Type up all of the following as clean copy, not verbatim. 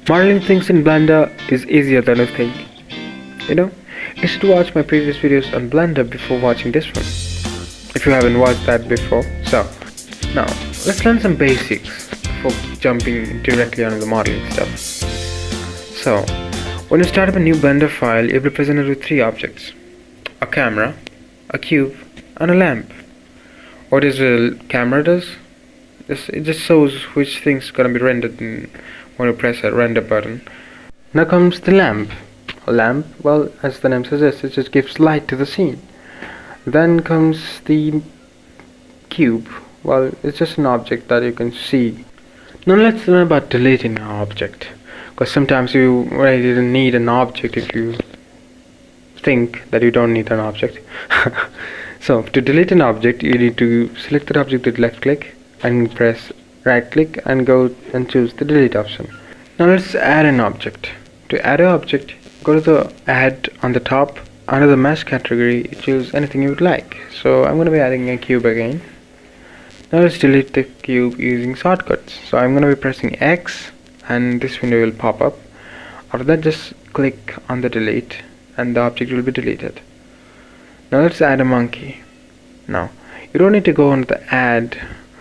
Modeling things in Blender is easier than you think. You know, you should watch my previous videos on Blender before watching this one, if you haven't watched that before. So, now, let's learn some basics before jumping directly onto the modeling stuff. So, when you start up a new Blender file, you'll be presented with three objects: a camera, a cube, and a lamp. What is a camera does? It just shows which thing's gonna be rendered when you press a render button. Now comes the lamp. A lamp, well, as the name suggests, it just gives light to the scene. Then comes the cube. Well, it's just an object that you can see. Now let's learn about deleting an object, because sometimes you really didn't need an object if you think that you don't need an object. So to delete an object, you need to select that object with left click and press right click and go and choose the delete option. Now let's add an object. To add an object, go to the add on the top. Under the mesh category, choose anything you would like. So I'm going to be adding a cube again. Now let's delete the cube using shortcuts. So I'm going to be pressing X and this window will pop up. After that, just click on the delete and the object will be deleted. Now let's add a monkey. Now you don't need to go on the add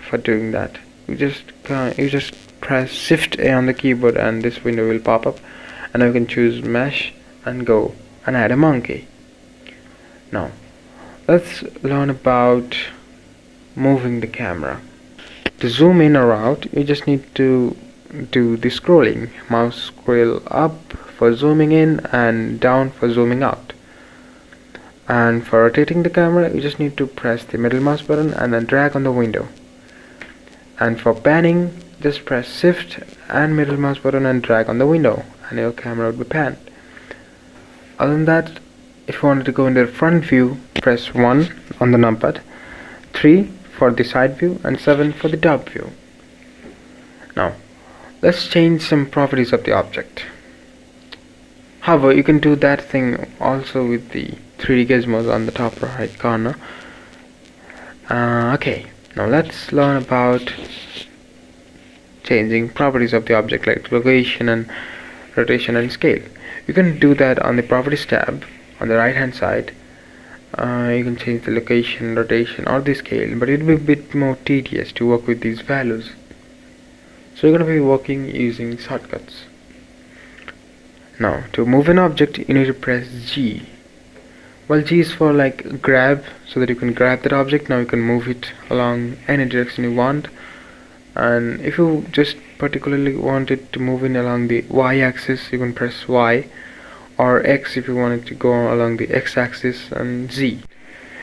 for doing that. You just press Shift A on the keyboard and this window will pop up, and now you can choose mesh and go and add a monkey. Now let's learn about moving the camera. To zoom in or out, you just need to do the scrolling. Mouse scroll up for zooming in and down for zooming out. And for rotating the camera, you just need to press the middle mouse button and then drag on the window. And for panning, just press Shift and middle mouse button and drag on the window and your camera will be panned. Other than that, if you wanted to go into the front view, press 1 on the numpad, 3 for the side view and 7 for the top view. Now let's change some properties of the object. However, you can do that thing also with the 3D gizmos on the top right corner. Okay, now let's learn about changing properties of the object like location and rotation and scale. You can do that on the properties tab on the right hand side. You can change the location, rotation or the scale, but it will be a bit more tedious to work with these values. So you're going to be working using shortcuts. Now to move an object, you need to press G. Well, G is for like grab, so that you can grab that object. Now you can move it along any direction you want, and if you just particularly want it to move in along the Y axis, you can press Y, or X if you want it to go along the X axis, and Z.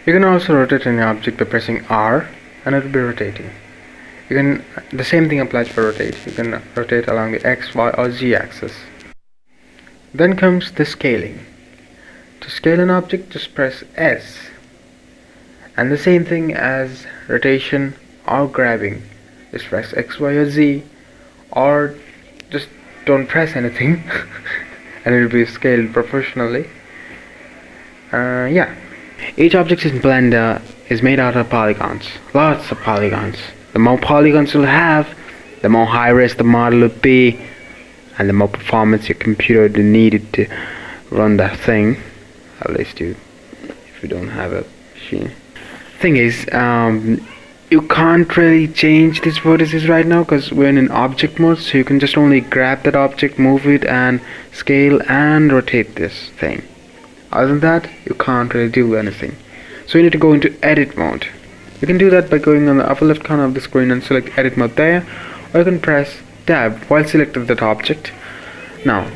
You can also rotate an object by pressing R and it will be rotating. The same thing applies for rotate. You can rotate along the X, Y or Z axis. Then comes the scaling. To scale an object, just press S, and the same thing as rotation or grabbing, just press X, Y or Z, or just don't press anything and it will be scaled proportionally. Yeah, each object in Blender is made out of polygons, lots of polygons. The more polygons you'll have, the more high res the model will be, and the more performance your computer will need to run that thing. At least if you don't have a machine. Thing is, you can't really change these vertices right now because we're in an object mode, so you can just only grab that object, move it and scale and rotate this thing. Other than that, you can't really do anything. So you need to go into edit mode. You can do that by going on the upper left corner of the screen and select edit mode there, or you can press tab while selecting that object. Now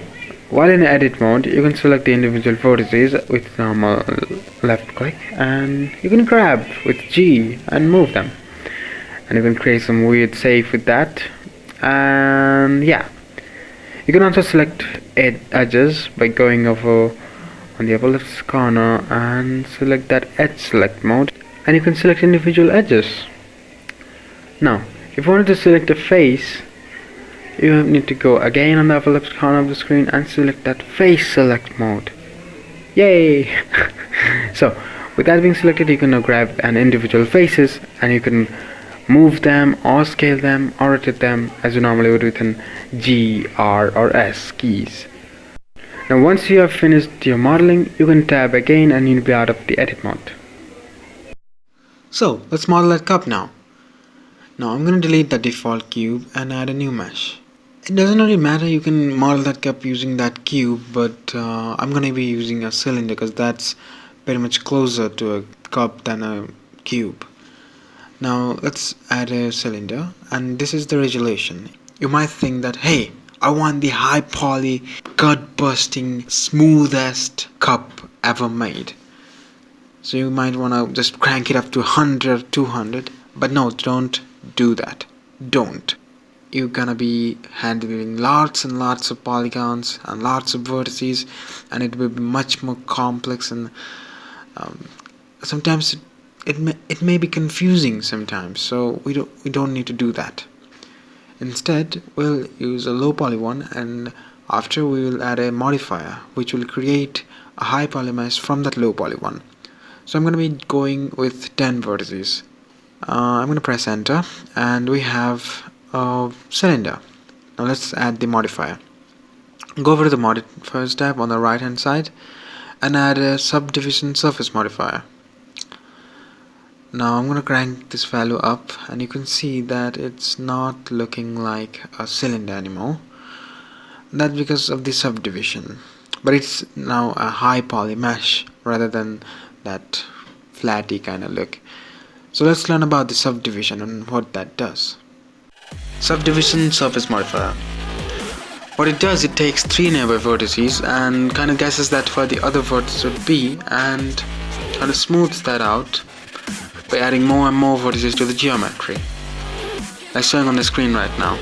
while in edit mode, you can select the individual vertices with normal left click, and you can grab with G and move them, and you can create some weird shape with that. And yeah, you can also select edges by going over on the upper left corner and select that edge select mode, and you can select individual edges. Now if you wanted to select a face, you need to go again on the upper left corner of the screen and select that face select mode. Yay! So with that being selected, you can now grab an individual faces and you can move them or scale them or rotate them as you normally would with an G, R or S keys. Now once you have finished your modeling, you can tab again and you'll be out of the edit mode. So let's model that cup now. Now I'm going to delete the default cube and add a new mesh. It doesn't really matter, you can model that cup using that cube, but I'm going to be using a cylinder because that's pretty much closer to a cup than a cube. Now let's add a cylinder, and this is the resolution. You might think that, hey, I want the high poly, gut busting, smoothest cup ever made. So you might want to just crank it up to 100, 200, but no, don't do that. Don't. You're gonna be handling lots and lots of polygons and lots of vertices, and it will be much more complex, and sometimes it may be confusing sometimes. So we don't need to do that. Instead, we'll use a low poly one, and after we will add a modifier which will create a high poly mesh from that low poly one. So I'm going to be going with 10 vertices. I'm going to press enter, and we have a cylinder. Now let's add the modifier. Go over to the modifiers tab on the right hand side and add a subdivision surface modifier. Now I'm going to crank this value up, and you can see that it's not looking like a cylinder anymore. That's because of the subdivision, but it's now a high poly mesh rather than that flatty kind of look. So let's learn about the subdivision and what that does. Subdivision surface modifier. What it does, it takes 3 nearby vertices and kind of guesses that where the other vertex would be, and kind of smooths that out by adding more and more vertices to the geometry, like showing on the screen right now.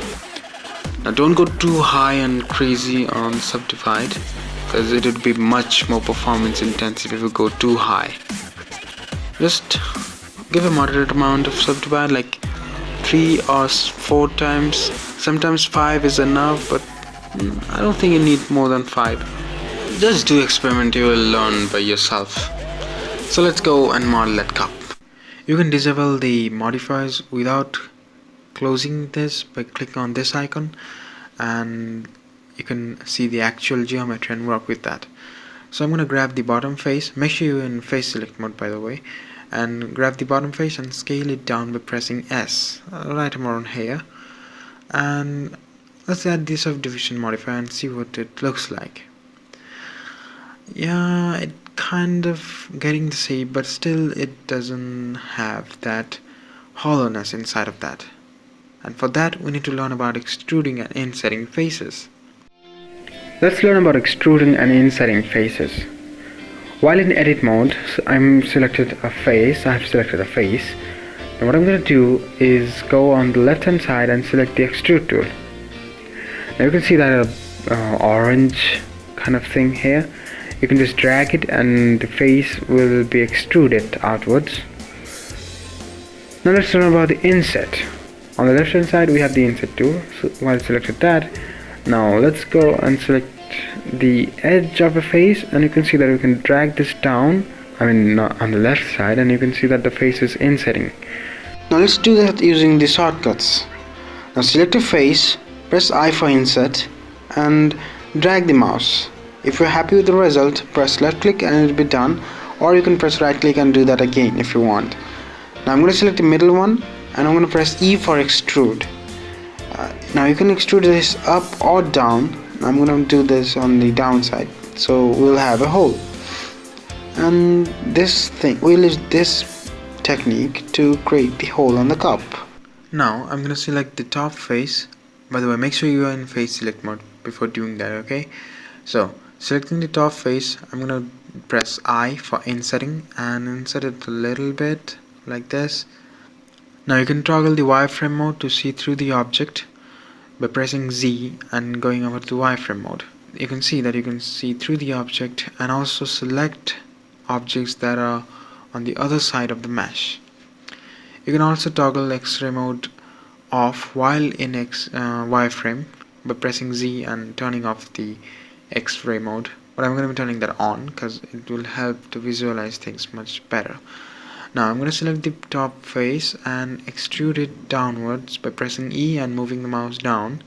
Now don't go too high and crazy on Subdivide, because it would be much more performance intensive if you go too high. Just give a moderate amount of Subdivide, like 3 or 4 times. Sometimes 5 is enough, but I don't think you need more than 5. Just do experiment, you will learn by yourself. So let's go and model that cup. You can disable the modifiers without closing this by clicking on this icon, and you can see the actual geometry and work with that. So I'm going to grab the bottom face. Make sure you're in face select mode, by the way, and grab the bottom face and scale it down by pressing S right around here, and let's add the subdivision modifier and see what it looks like. Yeah, it kind of getting the shape, but still it doesn't have that hollowness inside of that, and for that we need to learn about extruding and insetting faces. Let's learn about extruding and insetting faces. While in edit mode, I've selected a face. And what I'm going to do is go on the left hand side and select the extrude tool. Now you can see that orange kind of thing here. You can just drag it and the face will be extruded outwards. Now let's learn about the inset. On the left hand side we have the inset tool. So while selected that, now let's go and select the edge of a face, and you can see that we can drag this down, on the left side, and you can see that the face is insetting. Now let's do that using the shortcuts. Now select a face, press I for inset, and drag the mouse. If you're happy with the result, press left click and it'll be done, or you can press right click and do that again if you want. Now I'm going to select the middle one, and I'm going to press E for extrude. Now you can extrude this up or down. I'm going to do this on the downside, so we'll have a hole, and we'll use this technique to create the hole on the cup. Now I'm going to select the top face. By the way, make sure you are in face select mode before doing that, okay? So selecting the top face, I'm going to press I for insetting and insert it a little bit like this. Now you can toggle the wireframe mode to see through the object by pressing Z and going over to wireframe mode. You can see that you can see through the object and also select objects that are on the other side of the mesh. You can also toggle X-ray mode off while in wireframe by pressing Z and turning off the X-ray mode, but I'm going to be turning that on because it will help to visualize things much better. Now I'm going to select the top face and extrude it downwards by pressing E and moving the mouse down.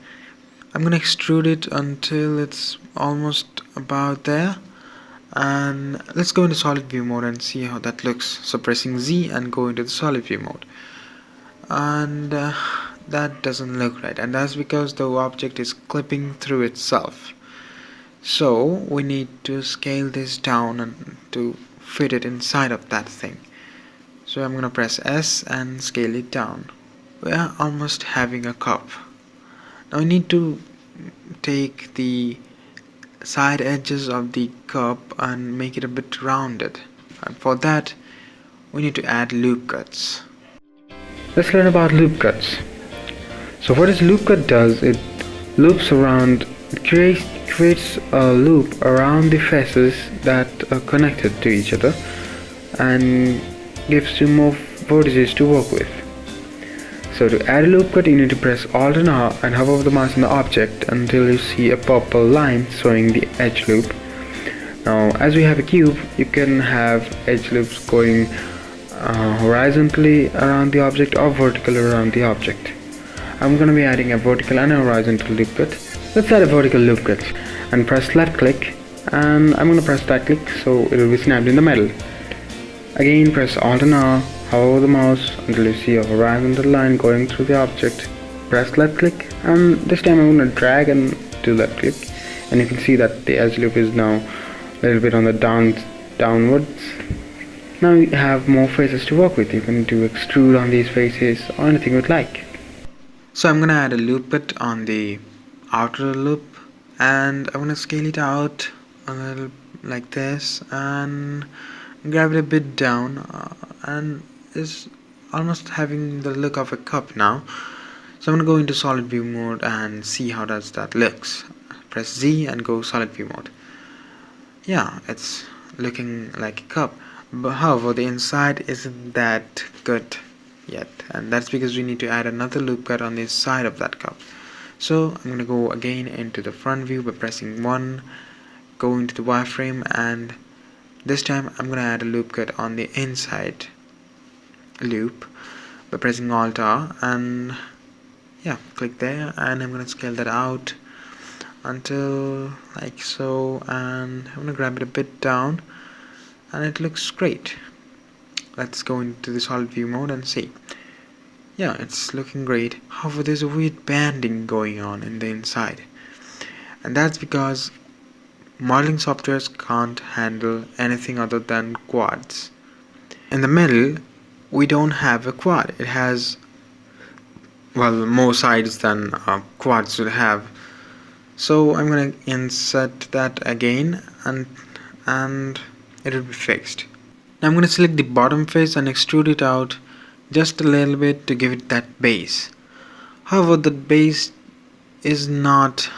I'm going to extrude it until it's almost about there, and let's go into solid view mode and see how that looks. So pressing Z and go into the solid view mode, and that doesn't look right, and that's because the object is clipping through itself. So we need to scale this down and to fit it inside of that thing. So I'm gonna press S and scale it down. We are almost having a cup. Now we need to take the side edges of the cup and make it a bit rounded, and for that we need to add loop cuts. Let's learn about loop cuts. So what this loop cut does, it loops around, creates a loop around the faces that are connected to each other and gives you more vertices to work with. So to add a loop cut, you need to press Alt and R and hover the mouse on the object until you see a purple line showing the edge loop. Now as we have a cube, you can have edge loops going horizontally around the object or vertical around the object. I'm going to be adding a vertical and a horizontal loop cut. Let's add a vertical loop cut and press left click, and I'm going to press right click so it will be snapped in the middle. Again press Alt and R, hover the mouse until you see a horizontal line going through the object. Press left click, and this time I'm going to drag and do left click, and you can see that the edge loop is now a little bit on the downwards. Now you have more faces to work with. You can do extrude on these faces or anything you'd like. So I'm going to add a loop cut on the outer loop, and I'm going to scale it out a little like this and grab it a bit down, and is almost having the look of a cup now. So I'm going to go into solid view mode and see how does that looks. Press Z and go solid view mode. Yeah, it's looking like a cup, but however the inside isn't that good yet, and that's because we need to add another loop cut on the side of that cup. So I'm going to go again into the front view by pressing 1, go into the wireframe, and this time I'm going to add a loop cut on the inside loop by pressing Alt R, and yeah, click there, and I'm going to scale that out until like so, and I'm going to grab it a bit down, and it looks great. Let's go into the solid view mode and see. Yeah, it's looking great. However, there's a weird banding going on in the inside, and that's because modeling softwares can't handle anything other than quads. In the middle, we don't have a quad. It has, well, more sides than quads would have. So I'm going to insert that again, and it will be fixed. Now I'm going to select the bottom face and extrude it out just a little bit to give it that base. However, the base is not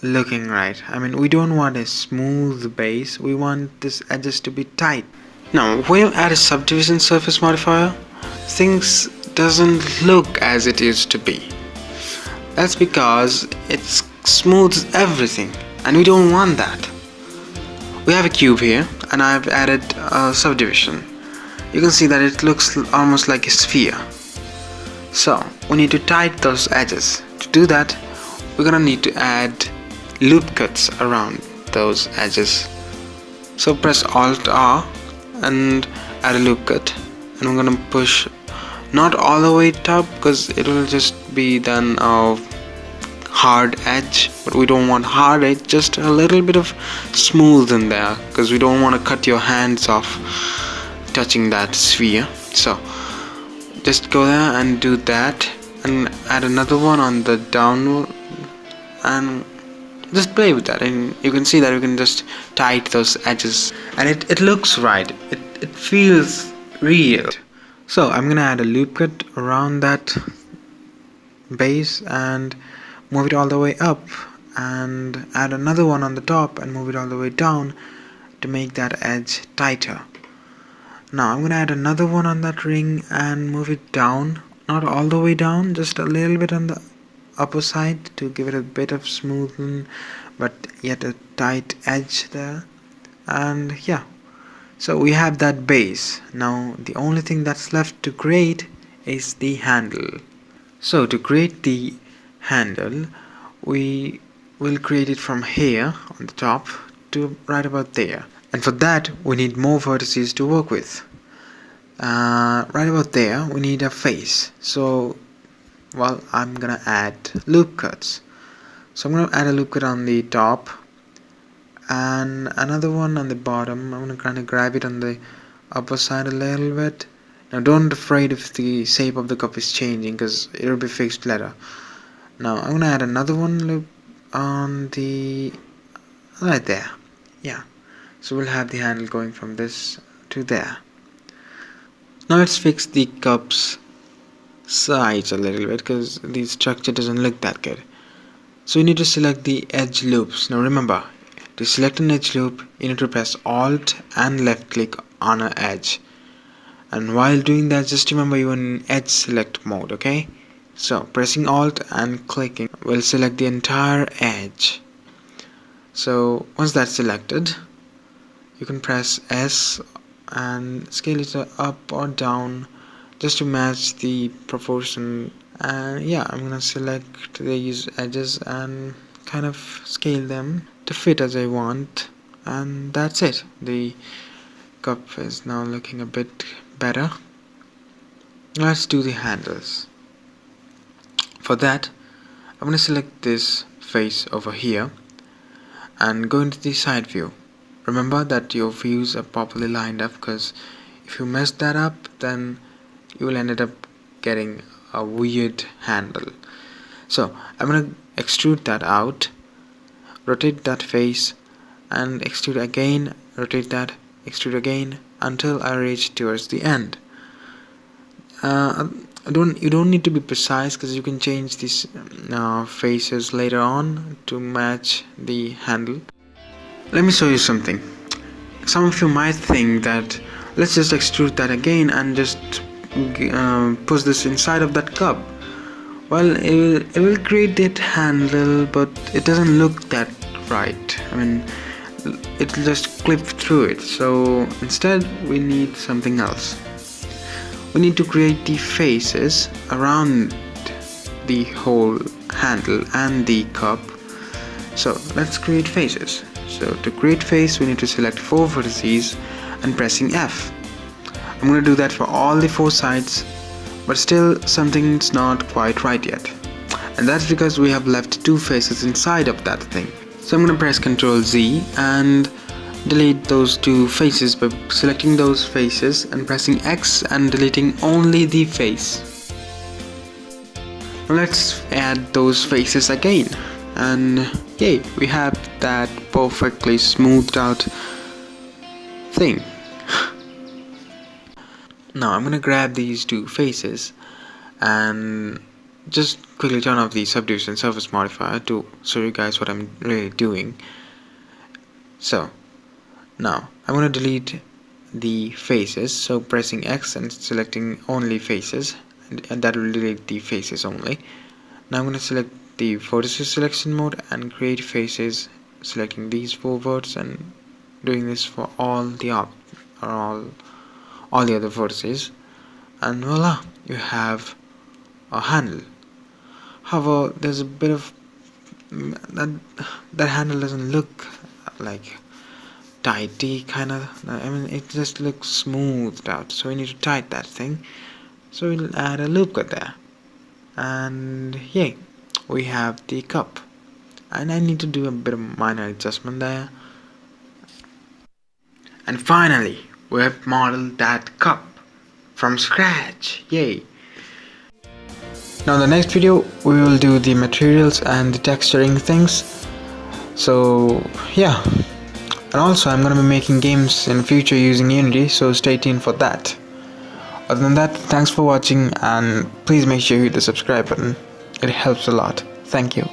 looking right. I mean, we don't want a smooth base, we want this edges to be tight. Now when you add a subdivision surface modifier, things doesn't look as it used to be. That's because it smooths everything, and we don't want that. We have a cube here, and I've added a subdivision. You can see that it looks almost like a sphere. So we need to tighten those edges. To do that, we're gonna need to add loop cuts around those edges. So press Alt R and add a loop cut, and I'm gonna push not all the way top because it will just be then a hard edge, but we don't want hard edge, just a little bit of smooth in there because we don't want to cut your hands off touching that sphere. So just go there and do that, and add another one on the downward, and just play with that, and you can see that you can just tighten those edges, and it looks right. It feels real. So I'm gonna add a loop cut around that base and move it all the way up, and add another one on the top and move it all the way down to make that edge tighter. Now I'm gonna add another one on that ring and move it down, not all the way down, just a little bit on the upper side to give it a bit of smoothing but yet a tight edge there. And yeah, So we have that base. Now the only thing that's left to create is the handle. So to create the handle, we will create it from here on the top to right about there. And for that we need more vertices to work with. Right about there we need a face. So well, I'm gonna add loop cuts. So I'm gonna add a loop cut on the top and another one on the bottom. I'm gonna kind of grab it on the upper side a little bit. Now don't be afraid if the shape of the cup is changing, because it will be fixed later. Now I'm gonna add another one loop on the right there. Yeah, so we'll have the handle going from this to there. Now let's fix the cup's sides a little bit, because the structure doesn't look that good. So you need to select the edge loops. Now remember, to select an edge loop you need to press Alt and left click on an edge, and while doing that just remember you're in edge select mode. Okay, so pressing Alt and clicking will select the entire edge. So once that's selected, you can press S and scale it up or down just to match the proportion. And yeah, I'm gonna select these edges and kind of scale them to fit as I want, and that's it. The cup is now looking a bit better. Let's do the handles. For that I'm gonna select this face over here and go into the side view. Remember that your views are properly lined up, because if you mess that up then you will end up getting a weird handle. So I'm gonna extrude that out, rotate that face and extrude again, rotate that, extrude again until I reach towards the end. You don't need to be precise, because you can change these faces later on to match the handle. Let me show you something. Some of you might think that let's just extrude that again and just push this inside of that cup. Well, it will create that handle, but it doesn't look that right. I mean, it'll just clip through it. So instead we need something else. We need to create the faces around the whole handle and the cup. So let's create faces. So to create face we need to select 4 vertices and pressing F. I'm going to do that for all the 4 sides, but still something's not quite right yet, and that's because we have left 2 faces inside of that thing. So I'm going to press Ctrl Z and delete those 2 faces by selecting those faces and pressing X and deleting only the face. Now let's add those faces again, and yay, we have that perfectly smoothed out thing. Now I'm gonna grab these 2 faces and just quickly turn off the subdivision surface modifier to show you guys what I'm really doing. So now I'm gonna delete the faces, so pressing X and selecting only faces, and that will delete the faces only. Now I'm gonna select the vertices selection mode and create faces, selecting these 4 verts and doing this for all the other vertices, and voila, you have a handle. However, there's a bit of that handle doesn't look like tighty kind of. I mean, it just looks smoothed out, so we need to tighten that thing. So we'll add a loop cut there, and yay, we have the cup. And I need to do a bit of minor adjustment there. And finally, we have modeled that cup from scratch. Yay! Now in the next video we will do the materials and the texturing things. So yeah, and also I'm gonna be making games in future using Unity, so stay tuned for that. Other than that, thanks for watching, and please make sure you hit the subscribe button. It helps a lot. Thank you.